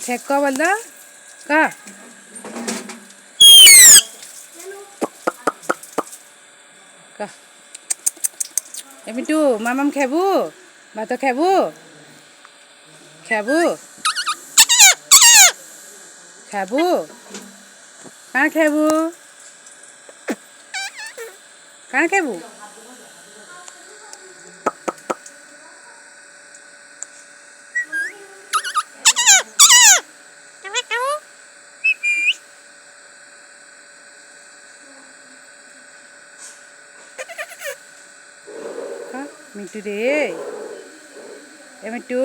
ঠেক ক বল তো ক ক এমিটু মামাম খেবু ভাত খেবু খেবু খেবু কাঁ খেবু কাঁ খেবু মিটু রে এ মিটু